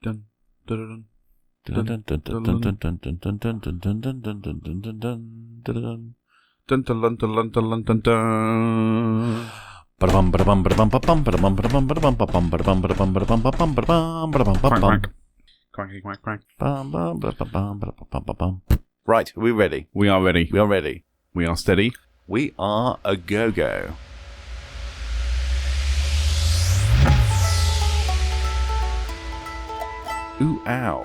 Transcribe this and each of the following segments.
Dun, dun, Dun dun dun dun dun dun dun dun dun dun dun dun dun dun dun dun dun dun. dun, dun, dun, dun, dun, dun. Ba-da-bum, ba-da-bum, ba-da-bum, ba-bum, ba-da-bum, ba-da-bum, ba-da-bum, ba-bum, ba-da-bum, ba-da-bum, ba-da-bum, ba-bum, ba-da-bum, ba-da-bum, Quack, ba-bum. quack. Quackity, quack, quack. Bum, bum, ba-da-bum, ba-da-bum, ba-bum. Right, are we ready? We are ready. We are ready. We are steady. We are a go-go. Ooh, ow.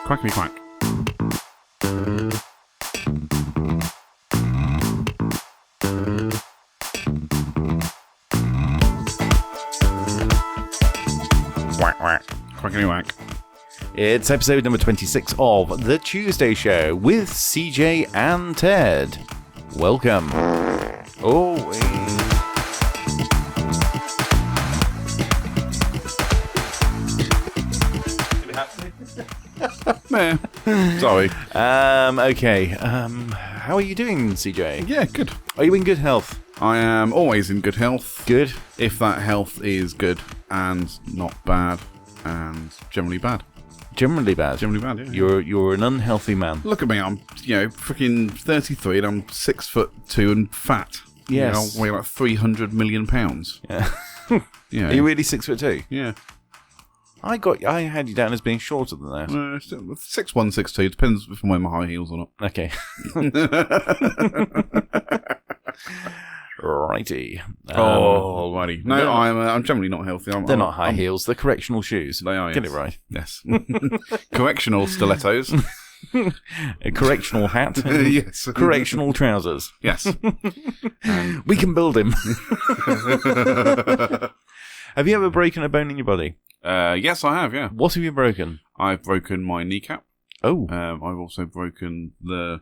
Quackity, quack. Whack, whack. Quackity, whack. It's episode number 26 of The Tuesday Show with CJ and Ted. Welcome. Oh, Meh. Sorry. Okay. How are you doing, CJ? Yeah, good. Are you in good health? I am always in good health. Good. If that health is good and not bad and generally bad. Generally bad. Generally bad, yeah. You're an unhealthy man. Look at me, I'm, freaking 33 and I'm 6'2" and fat. Yes. I weigh like 300 million pounds. Yeah. Yeah. Are you really 6'2"? Yeah. I had you down as being shorter than that. 6'1", 6'2", depends if I'm wearing my high heels or not. Okay. Righty. Alrighty. No, they're not- I'm generally not healthy. They're not high heels. They're correctional shoes. They are, Get yes. it right. Yes. Correctional stilettos. A correctional hat. Yes. Correctional trousers. Yes. We can build him. Have you ever broken a bone in your body? Yes, I have, yeah. What have you broken? I've broken my kneecap. Oh. I've also broken the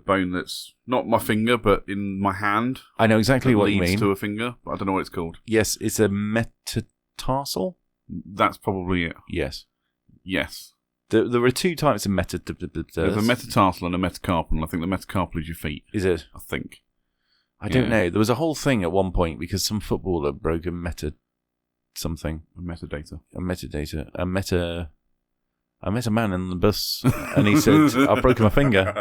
bone that's not my finger, but in my hand. I know exactly That what you leads mean. to a finger, but I don't know what it's called. Yes, it's a metatarsal? That's probably it. Yes. Yes. There are two types of There's a metatarsal and a metacarpal. I think the metacarpal is your feet. Is it? I think. I don't know. There was a whole thing at one point because some footballer broke a something. A metadata. I met a man in the bus and he said, I've broken my finger.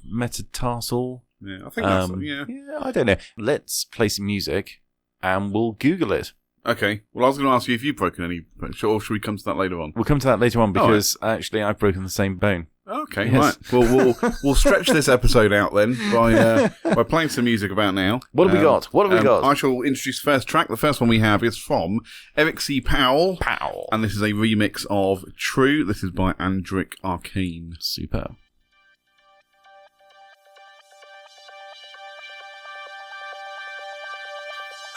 Metatarsal. Yeah, I think that's yeah. Yeah, I don't know. Let's play some music and we'll Google it. Okay. Well, I was going to ask you if you've broken any, or should we come to that later on? We'll come to that later on because actually I've broken the same bone. Okay, Yes. right. Well, we'll stretch this episode out then by playing some music about now. What have we got? What have we got? I shall introduce the first track. The first one we have is from Eric C. Powell. And this is a remix of True. This is by Andric Arcane. Super.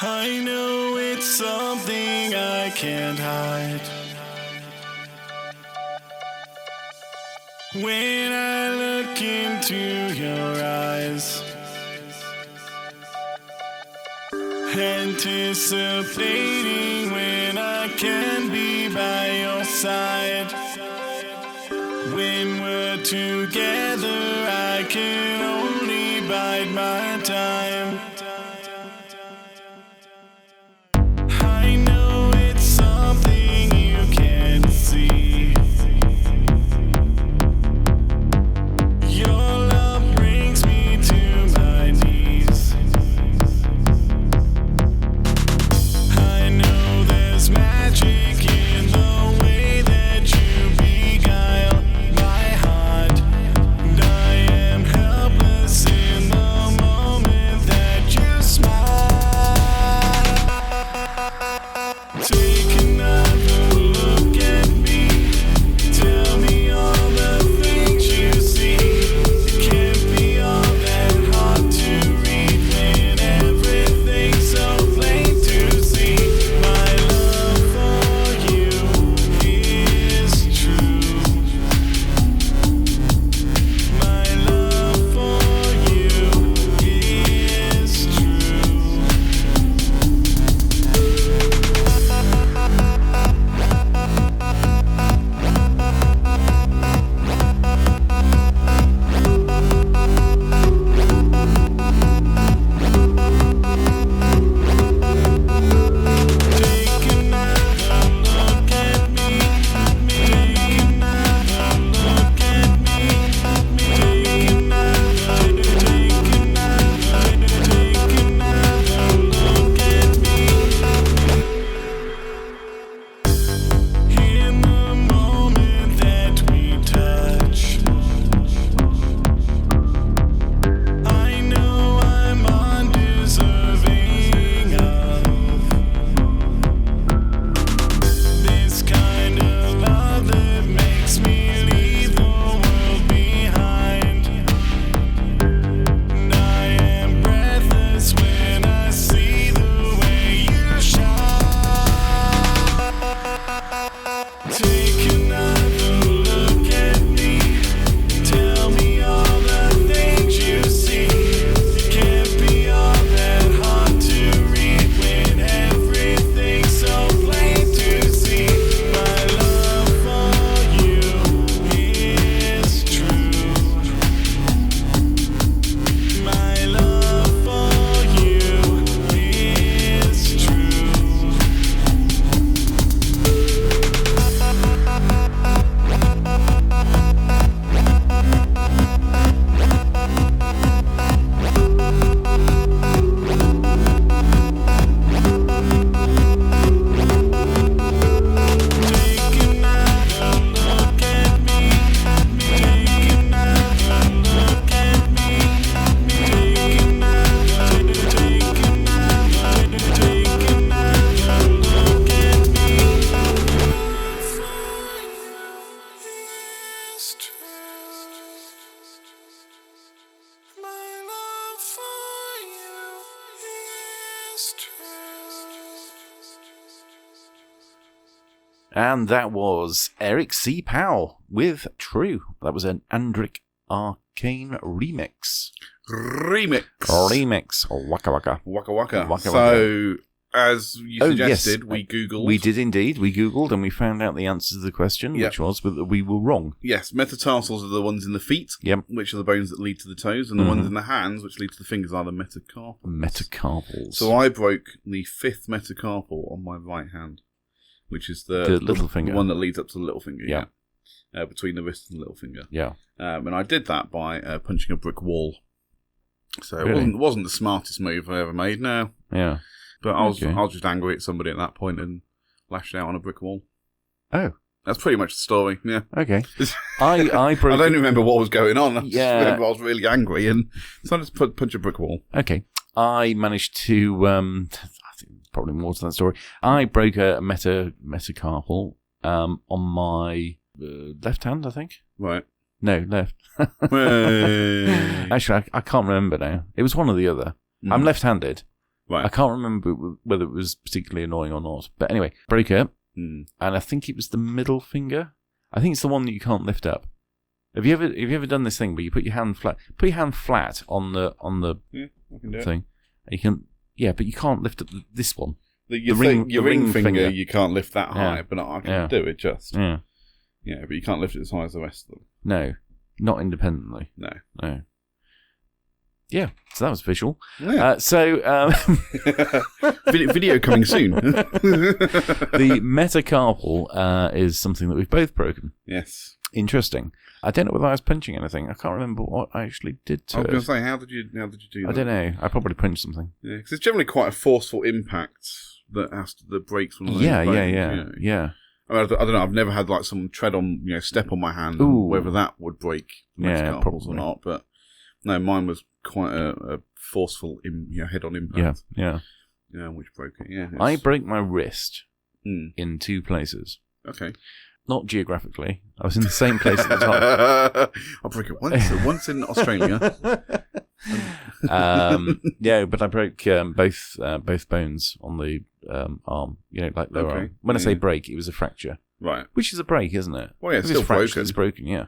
I know it's something I can't hide. When I look into your eyes, anticipating when I can be by your side. When we're together, I can only bide my time. I know it's something you can't see. Your love brings me to my knees. I know there's magic in the way that you beguile my heart. And I am helpless in the moment And that was Eric C. Powell with True. That was an Andric Arcane remix. Remix. Waka waka. Waka waka. Waka So, as you suggested, yes. we Googled. We did indeed. We Googled and we found out the answer to the question, which was that we were wrong. Yes, metatarsals are the ones in the feet, which are the bones that lead to the toes, and the ones in the hands, which lead to the fingers, are the metacarpals. Metacarpals. So I broke the 5th metacarpal on my right hand, which is the little finger. The one that leads up to the little finger, between the wrist and the little finger. Yeah. And I did that by punching a brick wall. So Really? it wasn't the smartest move I ever made, no. Yeah. But I was just angry at somebody at that point and lashed out on a brick wall. Oh. That's pretty much the story, yeah. Okay. I broke... I don't remember what was going on. I just Yeah. remember I was really angry and so I just punch a brick wall. Okay. I managed to... I think probably more to that story. I broke a metacarpal on my left hand, I think. Right. No, left. Actually, I can't remember now. It was one or the other. I'm left-handed. Right. I can't remember whether it was particularly annoying or not. But anyway, broke it, and I think it was the middle finger. I think it's the one that you can't lift up. Have you ever done this thing where you put your hand flat? Put your hand flat on the I can do thing. You can, but you can't lift up this one. Your ring finger, you can't lift that high, but I can do it just. Yeah. Yeah, but you can't lift it as high as the rest of them. No, not independently. No. Yeah, so that was visual. Yeah. Video coming soon. The metacarpal is something that we've both broken. Yes. Interesting. I don't know whether I was punching anything. I can't remember what I actually did to it. I was going to say, how did you do that? I don't know. I probably punched something. Yeah, because it's generally quite a forceful impact that breaks one of those Yeah. I mean, I don't know. I've never had like someone step on my hand, whether that would break metacarpals or not. But no, mine was quite a forceful, head-on impact. Yeah. Which broke it. Yeah, I broke my wrist in 2 places. Okay. Not geographically. I was in the same place at the time. I broke it once in Australia. But I broke both bones on the arm. Like lower arm. When I say break, it was a fracture. Right. Which is a break, isn't it? Well, yeah, it's still broken. It's broken, yeah.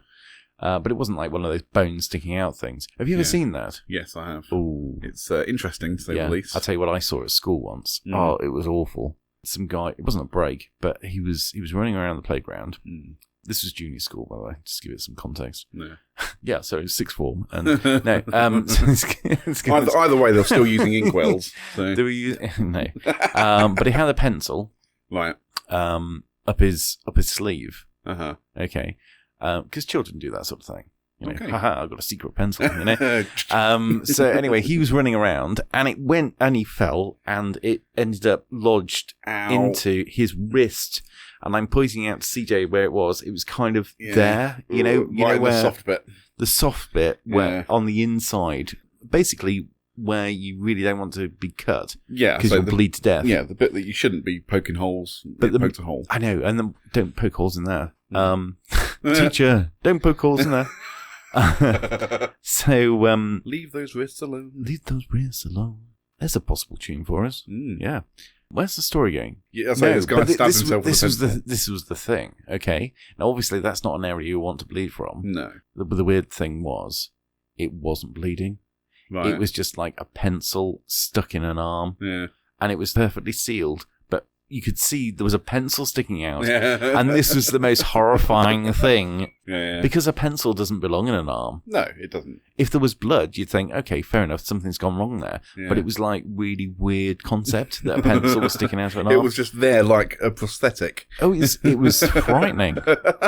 But it wasn't like one of those bones sticking out things. Have you ever seen that? Yes, I have. Ooh. It's interesting, to say the least. I'll tell you what I saw at school once. Oh, it was awful. Some guy, it wasn't a break, but he was running around the playground. This was junior school, by the way, just to give it some context. Yeah. So it was 6th form. And no, either way, they're still using inkwells. So. Do we use no? But he had a pencil, right, up his sleeve. Okay, because children do that sort of thing. Haha, I've got a secret pencil, So anyway, he was running around and it went and he fell and it ended up lodged into his wrist. And I'm pointing out to CJ where it was. It was kind of there, where the soft bit. The soft bit where on the inside, basically where you really don't want to be cut. Yeah. Because you'll bleed to death. Yeah, the bit that you shouldn't be poking holes. But poked a hole. I know, and then don't poke holes in there. Teacher, don't poke holes in there. So leave those wrists alone. Leave those wrists alone. There's a possible tune for us. Yeah. Where's the story going? Yeah, this guy stabbed himself with a pencil. This was the thing. Okay. Now, obviously, that's not an area you want to bleed from. No. The weird thing was, it wasn't bleeding. Right. It was just like a pencil stuck in an arm. Yeah. And it was perfectly sealed. You could see there was a pencil sticking out. And this was the most horrifying thing. Yeah. Because a pencil doesn't belong in an arm. No, it doesn't. If there was blood, you'd think, okay, fair enough, something's gone wrong there. Yeah. But it was like really weird concept that a pencil was sticking out of an arm. It was just there like a prosthetic. Oh, it was frightening.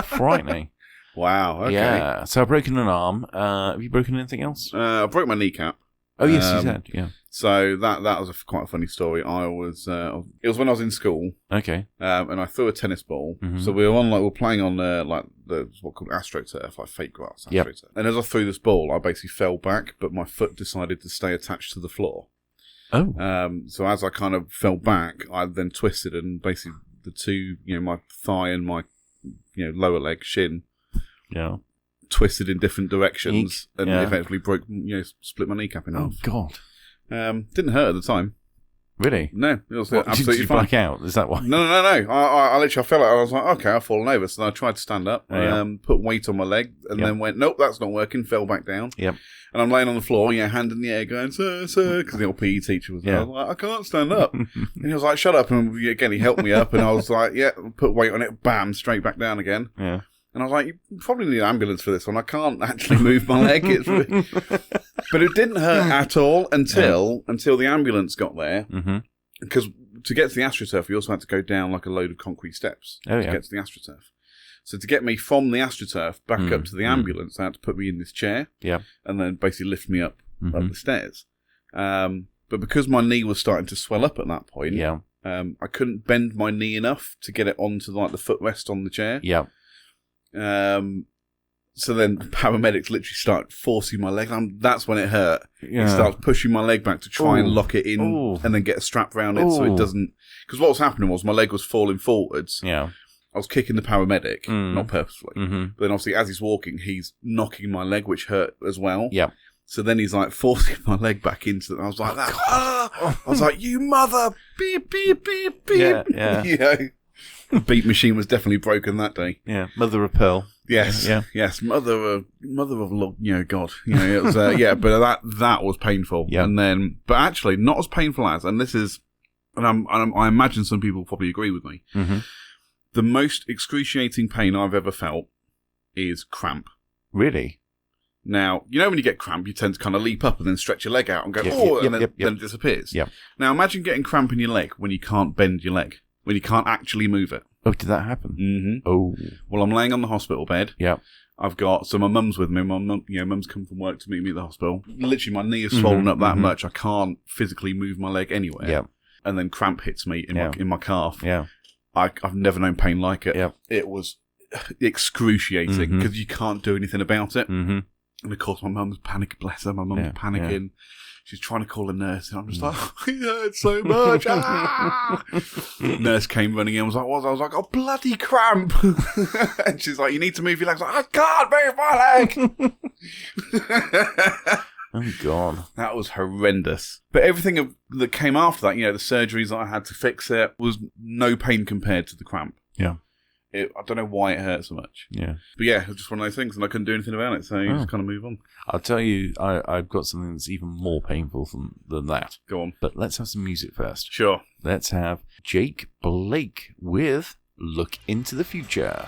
Frightening. Wow, okay. Yeah, so I've broken an arm. Have you broken anything else? I broke my kneecap. Oh, yes, you said, yeah. So that was quite a funny story. It was when I was in school. Okay. And I threw a tennis ball. Mm-hmm. So we were playing on what's called AstroTurf, like fake grass. AstroTurf. Yep. And as I threw this ball, I basically fell back, but my foot decided to stay attached to the floor. Oh. So as I kind of fell back, I then twisted, and basically the two, my thigh and my, lower leg, shin. Yeah. Twisted in different directions and eventually split my kneecap in half. Oh, God. Didn't hurt at the time. Really? No, it was absolutely Did you fine. black out? Is that why? No. I literally fell out. I was like, okay, I've fallen over. So I tried to stand up, put weight on my leg, and then went, nope, that's not working. Fell back down. Yep. And I'm laying on the floor, hand in the air, going, sir, because the old PE teacher was there. I was like, I can't stand up. And he was like, shut up. And again, he helped me up, and I was like, yeah, put weight on it, bam, straight back down again. Yeah. And I was like, you probably need an ambulance for this one. I can't actually move my leg. But it didn't hurt at all until the ambulance got there. Because to get to the AstroTurf, you also had to go down like a load of concrete steps to get to the AstroTurf. So to get me from the AstroTurf back up to the ambulance, they had to put me in this chair and then basically lift me up the stairs. But because my knee was starting to swell up at that point, I couldn't bend my knee enough to get it onto like the footrest on the chair. So then paramedics literally start forcing my leg. That's when it hurt. He starts pushing my leg back to try and lock it in and then get a strap around it so it doesn't... Because what was happening was my leg was falling forwards. I was kicking the paramedic, not purposefully. But then obviously as he's walking, he's knocking my leg, which hurt as well. So then he's like forcing my leg back into it. I was like, I was like, you mother, beep, beep, beep, beep. The beep machine was definitely broken that day. Mother of pearl. Yes, yes, mother of God. It was but that was painful. And then, but actually not as painful as, and this is, and I imagine some people probably agree with me. The most excruciating pain I've ever felt is cramp. Really? Now, when you get cramp, you tend to kind of leap up and then stretch your leg out and go, then it disappears. Now, imagine getting cramp in your leg when you can't bend your leg, when you can't actually move it. Oh, did that happen? Oh. Well, I'm laying on the hospital bed. I've got, so my mum's with me. My mum, mum's come from work to meet me at the hospital. Literally, my knee is swollen up that much. I can't physically move my leg anywhere. And then cramp hits me in my calf. I've never known pain like it. It was excruciating because you can't do anything about it. And of course, my mum's panicking. Bless her, my mum's panicking. She's trying to call a nurse, and I'm just like, it hurts so much. Nurse came running in. I was like, what? I was like, oh, bloody cramp. And she's like, you need to move your legs. I was like, I can't move my leg. Oh, God. That was horrendous. But everything that came after that, the surgeries that I had to fix it, was no pain compared to the cramp. I don't know why it hurt so much. But it was just one of those things, and I couldn't do anything about it, so you just kind of move on. I'll tell you, I've got something that's even more painful than that. Go on. But let's have some music first. Sure. Let's have Jake Blake with Look Into the Future.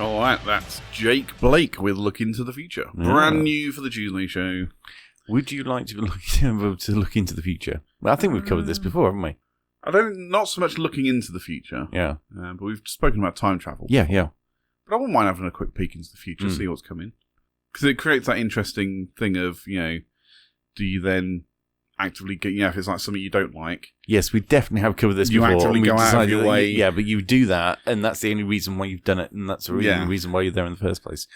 All right, that's Jake Blake with Look Into the Future. Yeah. Brand new for the Tuesday show. Would you like to look into the future? Well, I think we've covered this before, haven't we? Not so much looking into the future. Yeah. But we've spoken about time travel. Yeah, yeah. But I wouldn't mind having a quick peek into the future, see what's coming. Because it creates that interesting thing of, do you then actively get, if it's like something you don't like. Yes, we definitely have covered this before. You actively go out of your way. Yeah, but you do that, and that's the only reason why you've done it, and that's the only reason why you're there in the first place.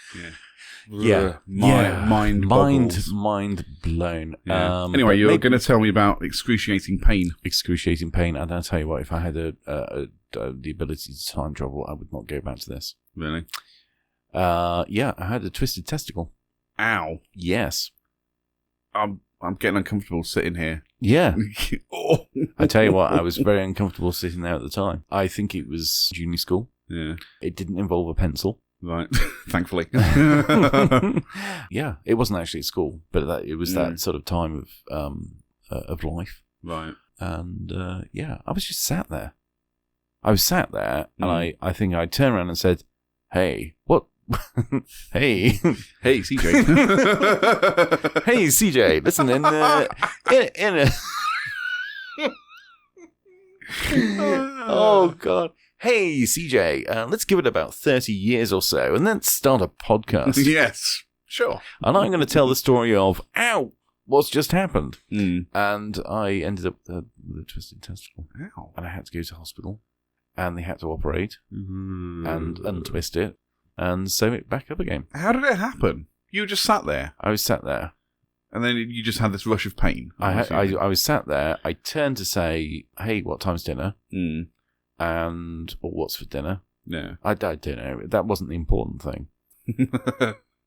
Yeah. Mind blown. Yeah. Anyway, you're going to tell me about excruciating pain. Excruciating pain, and I'll tell you what, if I had the ability to time travel, I would not go back to this. Really? Yeah, I had a twisted testicle. Ow. Yes. I'm getting uncomfortable sitting here. Yeah. Oh. I tell you what, I was very uncomfortable sitting there at the time. I think it was junior school. Yeah. It didn't involve a pencil. Right. Thankfully. Yeah. It wasn't actually at school, but it was that sort of time of life. Right. And I was just sat there. I was sat there, and I think I turned around and said, "Hey, what? Hey, CJ. Hey, CJ. Listen, in a oh God. Hey, CJ. Let's give it about 30 years or so, and then start a podcast." Yes, sure. And I'm going to tell the story of what's just happened. And I ended up with a twisted testicle. Ow. And I had to go to hospital, and they had to operate and untwist it and sew it back up again. How did it happen? You were just sat there. I was sat there. And then you just had this rush of pain. I was sat there. I turned to say, "Hey, what time's dinner?" Or "What's for dinner?" Yeah. I don't know. That wasn't the important thing.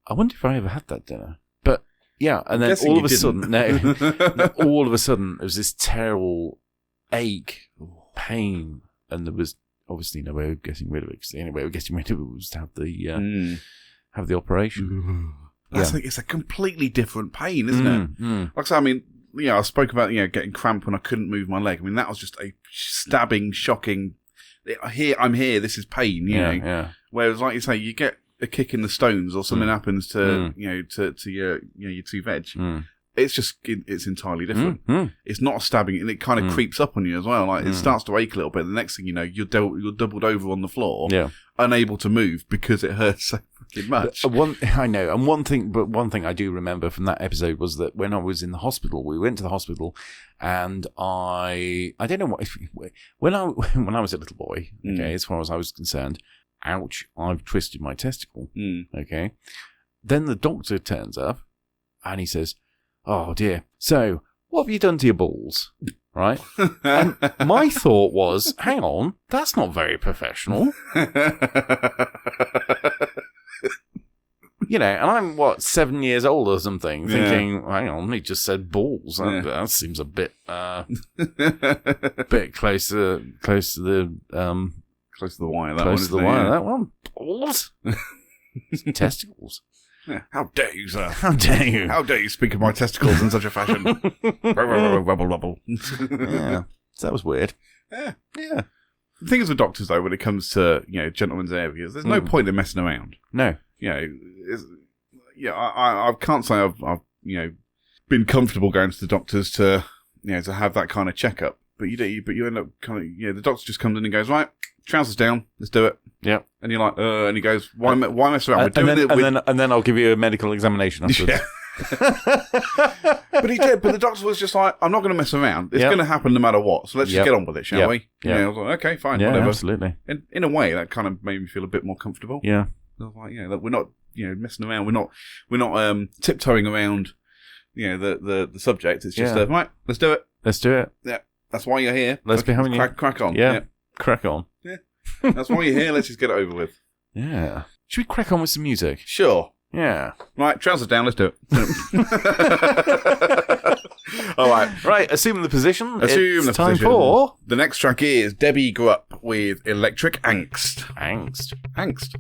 I wonder if I ever had that dinner. But yeah, and then all of a sudden, all of a sudden, there was this terrible ache, pain, and there was obviously no way of getting rid of it. Because the only way of getting rid of it was to have the operation. It's a completely different pain, isn't it? Like I said, I mean, I spoke about getting cramp when I couldn't move my leg. I mean, that was just a stabbing, shocking. I'm here. This is pain. You know. Yeah. Whereas, like you say, you get a kick in the stones or something happens to to your two veg. It's just it's entirely different. It's not a stabbing, and it kind of creeps up on you as well. Like it starts to ache a little bit. The next thing you know, you're doubled over on the floor, unable to move because it hurts so fucking much. I know, and one thing I do remember from that episode was that when I was in the hospital, we went to the hospital, and I don't know what when I was a little boy. Okay, as far as I was concerned, ouch! I've twisted my testicle. Okay, then the doctor turns up, and he says, "Oh dear, so what have you done to your balls?" Right? And my thought was, hang on, that's not very professional. And I'm, 7 years old or something, thinking, hang on, he just said balls. That seems a bit close to the close to the wire. That one. Balls? Testicles. Yeah. How dare you, sir? How dare you? How dare you speak of my testicles in such a fashion? Rubble, rubble. Yeah, so that was weird. Yeah. The thing is with doctors, though, when it comes to gentlemen's areas, there's no point in messing around. No. I can't say I've been comfortable going to the doctors to to have that kind of checkup. But you end up kind of the doctor just comes in and goes, right, trousers down, let's do it. Yeah. And you're like, and he goes, why mess around? And then I'll give you a medical examination afterwards. Yeah. But the doctor was just like, I'm not going to mess around. It's going to happen no matter what. So let's just get on with it, shall we? Yeah. I was like, okay, fine, whatever. Absolutely. And in a way, that kind of made me feel a bit more comfortable. Yeah. I was like, that we're not, messing around. We're not tiptoeing around, the subject. It's just right, let's do it. Let's do it. Yeah. That's why you're here. Let's be having you. Crack on. Yeah. Crack on. Yeah. That's why you're here. Let's just get it over with. Yeah. Should we crack on with some music? Sure. Yeah. Right, trousers down, let's do it. All right. Right, assume the position. It's time for... The next track is Debbie Grupp with Electric Angst. Angst.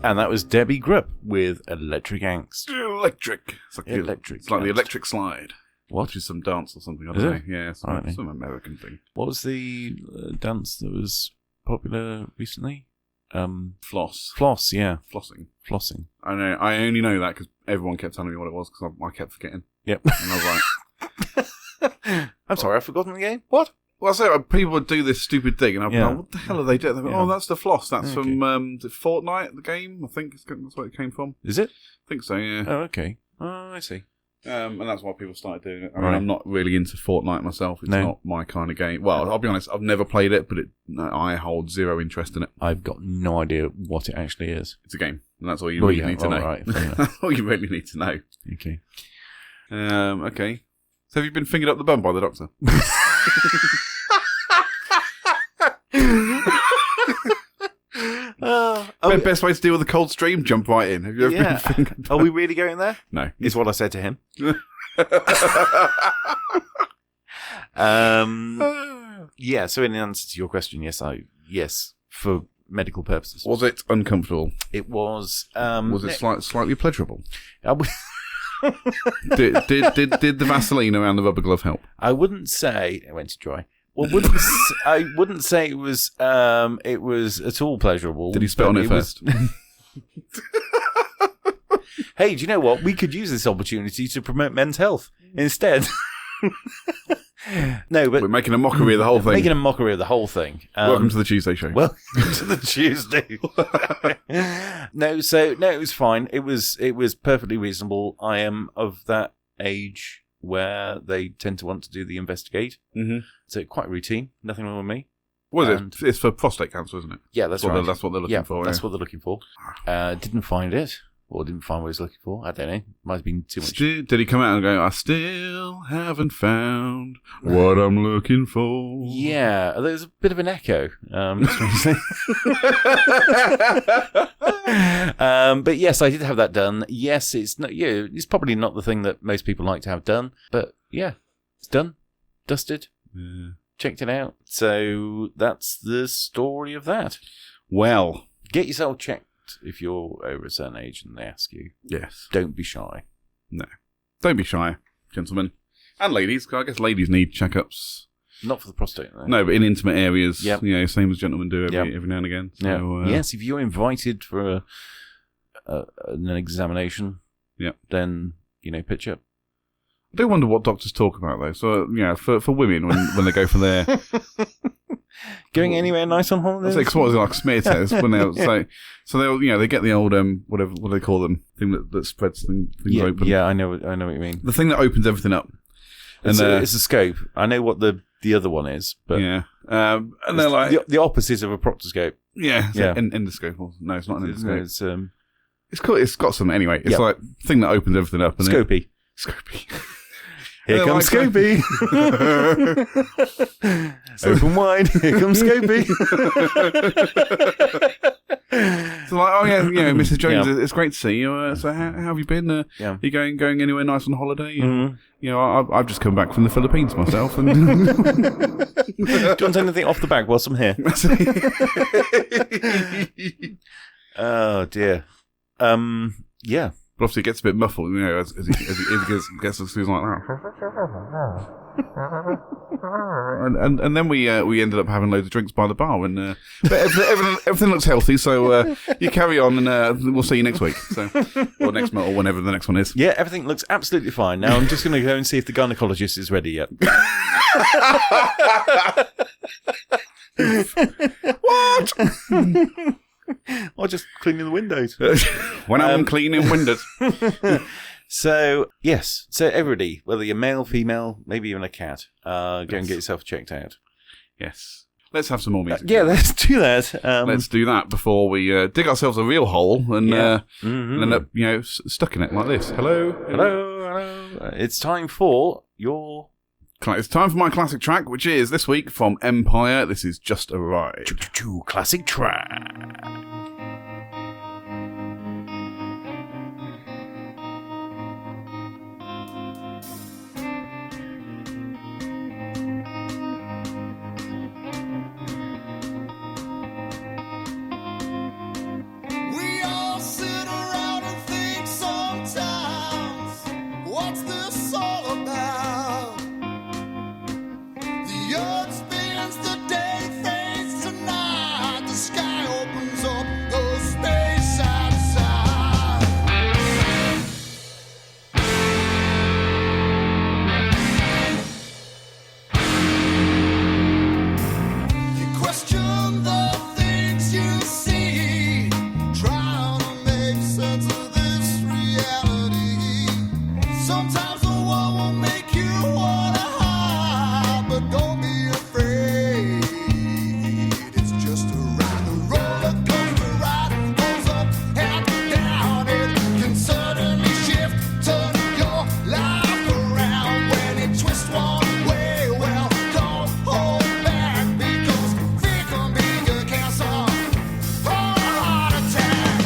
And that was Debbie Grupp with Electric Angst. Electric. It's like Electric. It's like the electric slide. What? Which is some dance or something. I don't know. Yeah, some American thing. What was the dance that was popular recently? Floss. Floss, yeah. Flossing. I know. I only know that because everyone kept telling me what it was because I kept forgetting. Yep. And I was like... I'm sorry, I've forgotten the game. What? Well, I say people would do this stupid thing, and I'm like, what the hell are they doing? Go, oh, that's the floss. That's from Fortnite, the game. I think that's where it came from. Is it? I think so, yeah. Oh, okay. Oh, I see. And that's why people started doing it. I mean, I'm not really into Fortnite myself. It's not my kind of game. Well, I'll be honest, I've never played it, but I hold zero interest in it. I've got no idea what it actually is. It's a game, and that's all you really need to know. Right, that's all you really need to know. Okay. Okay. So have you been fingered up the bum by the doctor? Best way to deal with a cold stream, jump right in. Have you ever been fingered? Are we really going there? No. Is what I said to him. Yeah, so in answer to your question, yes, for medical purposes. Was it uncomfortable? It was. Was it slightly pleasurable? did the Vaseline around the rubber glove help? I wouldn't say it went to dry. Well, I wouldn't say it was at all pleasurable. Did he spit on it first? Hey, do you know what? We could use this opportunity to promote men's health instead. No, but we're making a mockery of the whole thing. Welcome to the Tuesday show. Welcome to the Tuesday. No, it was fine. It was perfectly reasonable. I am of that age where they tend to want to do the investigate. Mm-hmm. So quite routine. Nothing wrong with me. What is it? It's for prostate cancer, isn't it? Yeah, that's right. That's what they're looking for. That's what they're looking for. Didn't find it. Or didn't find what he was looking for. I don't know. Might have been too much. Did he come out and go, I still haven't found what I'm looking for? Yeah, there's a bit of an echo. But yes, I did have that done. Yes, it's not. Yeah, it's probably not the thing that most people like to have done. But yeah, it's done. Dusted. Yeah. Checked it out. So that's the story of that. Well, get yourself checked. If you're over a certain age and they ask you. Yes. Don't be shy. No. Don't be shy, gentlemen. And ladies, because I guess ladies need checkups. Not for the prostate, though. No, but in intimate areas, yep. Same as gentlemen do every now and again. So, yes, if you're invited for an examination, then, pitch up. I do wonder what doctors talk about, though. So, for women, when they go for their... Going anywhere nice on holidays? Because what was it, like a smear test? When they so they'll they get the old what do they call them? Thing that spreads things open. Yeah, I know what you mean. The thing that opens everything up. And it's a scope. I know what the other one is, but and they're like the opposite of a proctoscope. Yeah. Endoscope. No, it's not an endoscope. It's cool. It's got some anyway. It's like thing that opens everything up. And Scopy. Here comes Scopy. Open wide. Here comes Scopy. So like, oh yeah, Mrs. Jones, it's great to see you. So how have you been? Are you going anywhere nice on holiday? I've just come back from the Philippines myself. And do you want anything off the back whilst I'm here? Oh dear. Yeah. But obviously it gets a bit muffled, as he gets like that. and then we ended up having loads of drinks by the bar, and but everything looks healthy. So you carry on, and we'll see you next week. So or next month, or whenever the next one is. Yeah, everything looks absolutely fine. Now I'm just going to go and see if the gynecologist is ready yet. What? Or just cleaning the windows. When I'm cleaning windows. So, yes. So, everybody, whether you're male, female, maybe even a cat, go and get yourself checked out. Yes. Let's have some more music. Yeah, let's do that. Let's do that before we dig ourselves a real hole and end up, stuck in it like this. Hello. Hello. It's time for your... It's time for my classic track, which is this week from Empire. This is Just a Ride. Classic track. We all sit around and think sometimes, what's this all about? The earth spins, the day fades tonight. The sky opens up, the space outside. You question the things you see, trying to make sense of this reality. Sometimes the world will make you wanna hide, but don't be afraid. It's just a ride. The roller coaster ride goes up and down. It can suddenly shift, turn your life around. When it twists one way, well, don't hold back, because fear can be your cancer or a heart attack.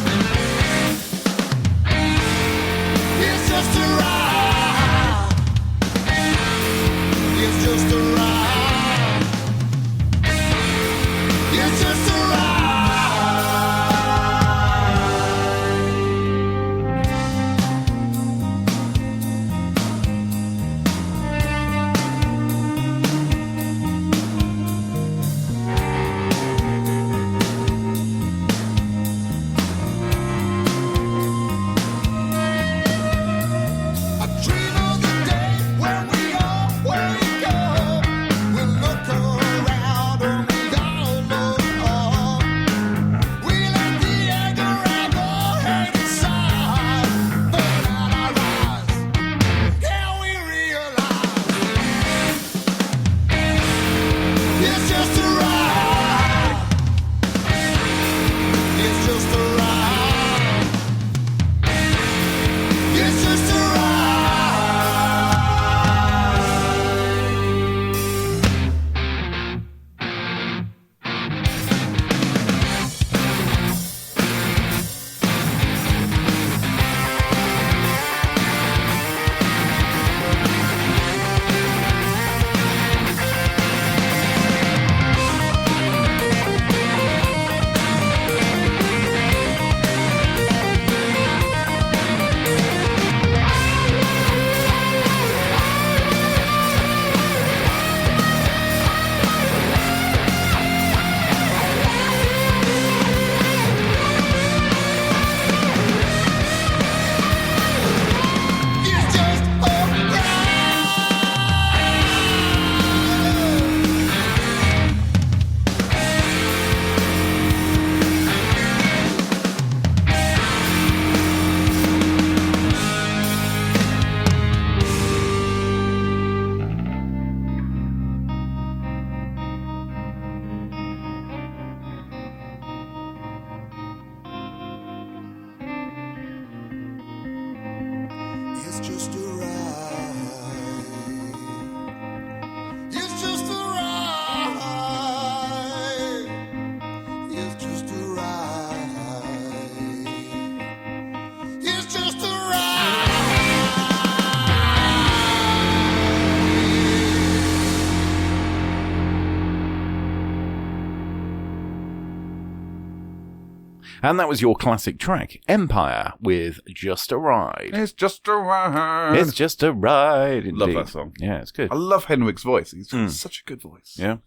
And that was your classic track, Empire, with Just a Ride. It's just a ride. It's just a ride. Indeed. Love that song. Yeah, it's good. I love Henrik's voice. He's got such a good voice. Yeah.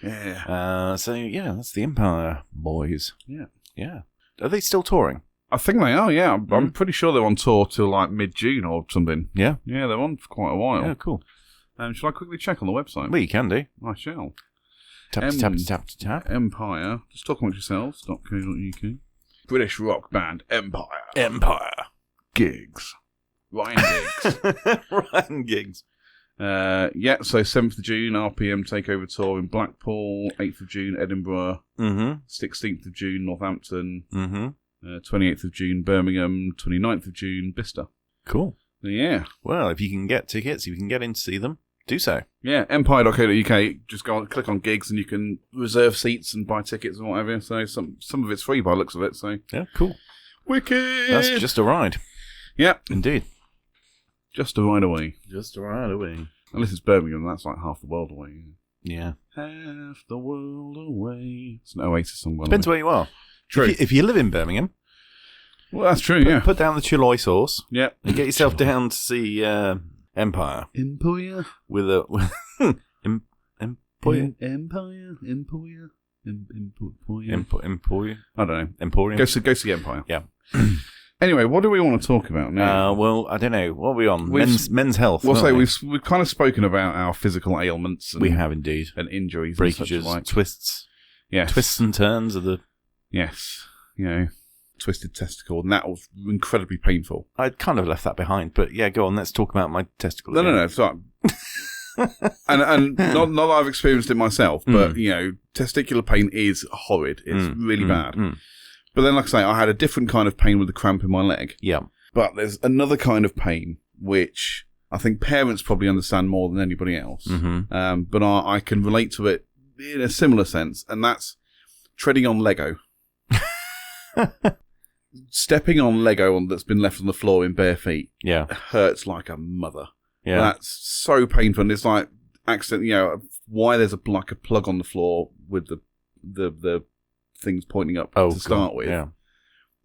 Yeah. So, yeah, that's the Empire boys. Yeah. Yeah. Are they still touring? I think they are, yeah. I'm pretty sure they're on tour till like mid-June or something. Yeah? Yeah, they're on for quite a while. Yeah, cool. Shall I quickly check on the website? Well, you can do. I shall. Tap. Empire. Just talk amongst yourselves.co.uk. British rock band Empire. Gigs. Ryan Giggs. Ryan Giggs. Yeah, so 7th of June, RPM Takeover Tour in Blackpool. 8th of June, Edinburgh. 16th of June, Northampton. 28th of June, Birmingham. 29th of June, Bicester. Cool. Yeah. Well, if you can get tickets, if you can get in to see them, do so. Yeah, empire.co.uk. Just go on, click on gigs, and you can reserve seats and buy tickets and whatever. So some of it's free by the looks of it. So yeah, cool. Wicked. That's just a ride. Yeah, indeed. Just a ride away. Just a ride away. Unless it's Birmingham, that's like half the world away. Yeah. Half the world away. It's an Oasis song. Depends where you are. True. If you live in Birmingham. Well, that's true, yeah. Put down the Chiloy sauce. Yeah. And get yourself down to see Empire. Empire? With a... Empire? Empire? I don't know. Emporium? Go see Empire. Yeah. Anyway, what do we want to talk about now? Well, I don't know. What are we on? Men's health. We'll say we've kind of spoken about our physical ailments. And, we have indeed. And injuries. Breakages, and such like. Twists. Yes. Twists and turns of the... Yes. You know... Twisted testicle, and that was incredibly painful. I'd kind of left that behind, but yeah, go on. Let's talk about my testicle. No. Sorry. and not that I've experienced it myself, but you know, testicular pain is horrid. It's really bad. But then, like I say, I had a different kind of pain with the cramp in my leg. Yeah. But there's another kind of pain which I think parents probably understand more than anybody else. But I can relate to it in a similar sense, and that's treading on Lego. Stepping on Lego that's been left on the floor in bare feet hurts like a mother. Yeah. That's so painful. And it's like accident, you know, why there's a plug on the floor with the things pointing up to start with. Yeah.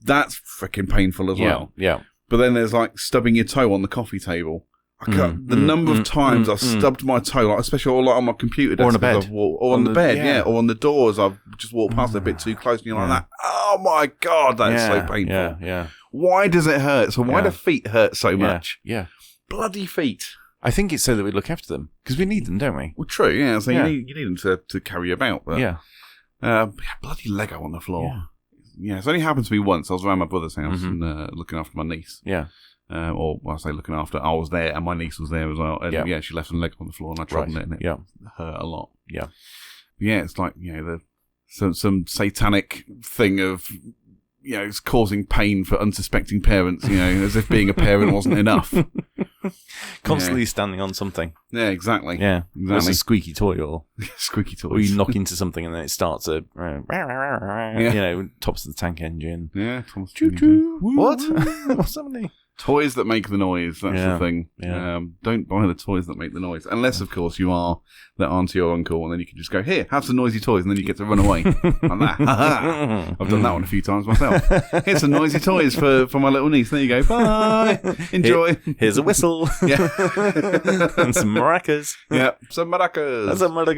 That's freaking painful as well. Yeah. But then there's like stubbing your toe on the coffee table. The number of times I've stubbed my toe, like, especially on my computer desk. Or on the bed. Or on the bed, or on the doors. I've just walked past it a bit too close and you're like that. Oh my God, that's so painful. Yeah. Why does it hurt? So why do feet hurt so much? Yeah. Bloody feet. I think it's so that we look after them. Because we need them, don't we? Well, true, yeah. So you need them to carry you about. But, bloody Lego on the floor. Yeah, it's only happened to me once. I was around my brother's house and looking after my niece. Yeah. Or when I say looking after, I was there and my niece was there as well. And she left a leg on the floor and I trod on it and it hurt a lot. Yeah. Yeah, it's like, you know, some satanic thing of, you know, it's causing pain for unsuspecting parents, you know, as if being a parent wasn't enough. Constantly standing on something. Yeah, exactly. Yeah. It's a squeaky toy or... Squeaky toys. Or you knock into something and then it starts you know, tops of the tank engine. Yeah. Choo-choo. What? What's happening? Toys that make the noise, that's the thing. Yeah. Don't buy the toys that make the noise. Unless, of course, you are that auntie or uncle, and then you can just go, here, have some noisy toys, and then you get to run away. Like that. I've done that one a few times myself. Here's some noisy toys for my little niece. There you go. Bye. Enjoy. Here's a whistle. Yeah. And some maracas. Yeah. Some maracas. Some maracas.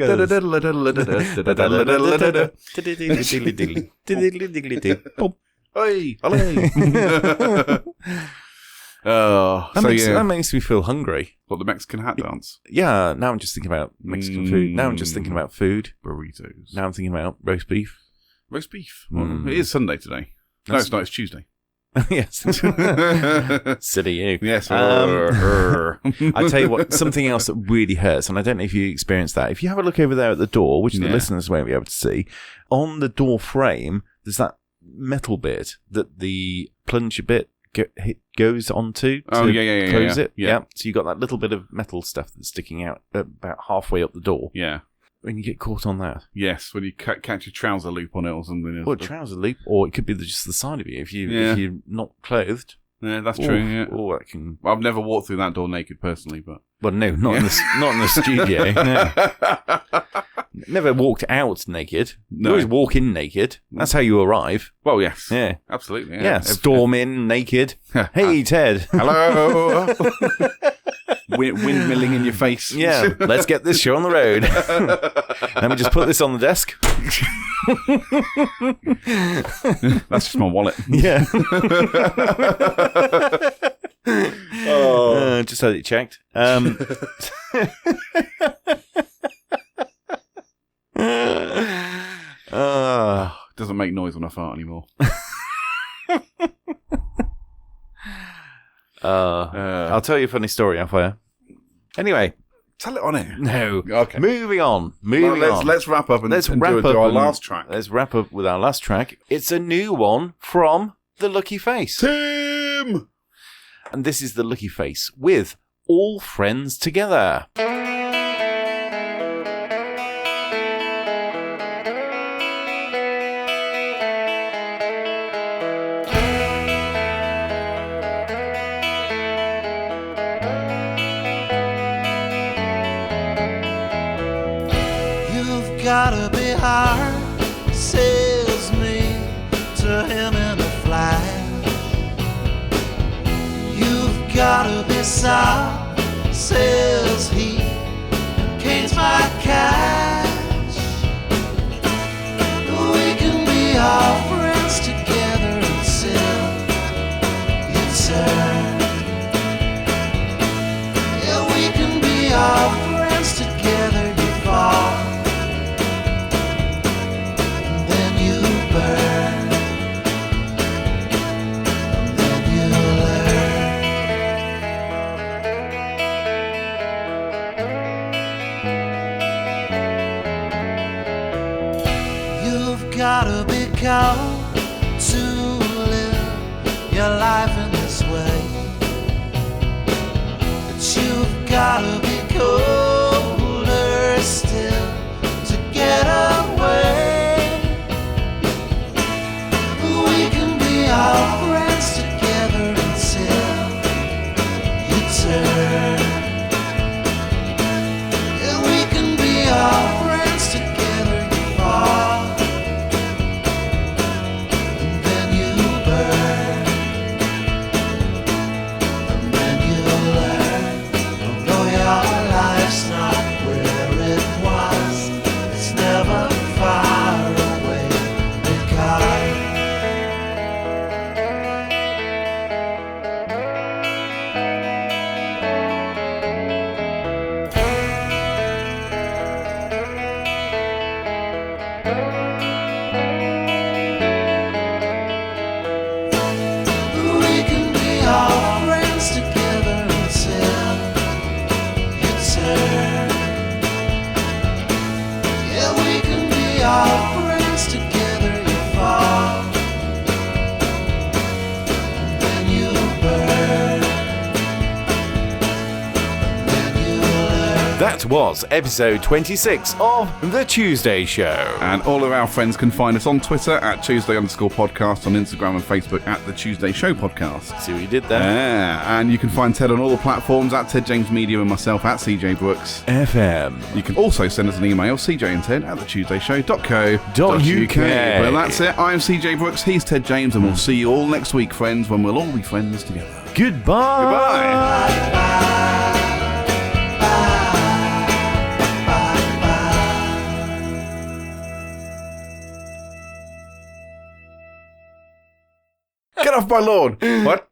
Hey, hello. That makes me feel hungry. What, the Mexican hat dance? Yeah, now I'm just thinking about Mexican food. Now I'm just thinking about food. Burritos. Now I'm thinking about roast beef. Roast beef? Well, it is Sunday today. No, it's not. It's Tuesday. Yes. Silly you. Yes. I tell you what, something else that really hurts, and I don't know if you experienced that. If you have a look over there at the door, which the listeners won't be able to see, on the door frame, there's that metal bit that the plunger bit goes onto to close it. Yeah. So you got that little bit of metal stuff that's sticking out about halfway up the door. Yeah. When you get caught on that. Yes, when you catch a trouser loop on it or something. Or a trouser loop, or it could be just the side of you if you're not clothed. Yeah, that's true. Yeah. Or that can. I've never walked through that door naked personally, but. Well, no, not in the studio. No. Never walked out naked. No. You always walk in naked. That's how you arrive. Well, yes. Yeah. Absolutely. Yeah. Storm in naked. Hey, Ted. Hello. Windmilling in your face. Yeah. Let's get this show on the road. Let me just put this on the desk. That's just my wallet. Yeah. Just had it checked. Doesn't make noise when I fart anymore. I'll tell you a funny story off air. Anyway. Tell it on it. No. Okay. Moving on. Let's wrap up and do our last track. Let's wrap up with our last track. It's a new one from The Lucky Face. Tim! And this is The Lucky Face with All Friends Together. Gotta be hard, says me to him in a flash. You've gotta be soft, says he, and Kate's my cash. We can be our friends together until you turn. Yeah, we can be our friends together, you fall. Gotta be cold to live your life in this way, but you've gotta be colder still to get away. We can be our friends together until you turn. Yeah, we can be our friends together, you fall. That was episode 26 of The Tuesday Show. And all of our friends can find us on Twitter at Tuesday_podcast, on Instagram and Facebook at The Tuesday Show Podcast. See what you did there? Yeah, and you can find Ted on all the platforms at Ted James Media and myself at CJ Brooks FM. You can also send us an email, cjandted@thetuesdayshow.co.uk. Well, that's it. I am CJ Brooks, he's Ted James, and we'll see you all next week, friends, when we'll all be friends together. Goodbye. Goodbye. Get off my lawn! What?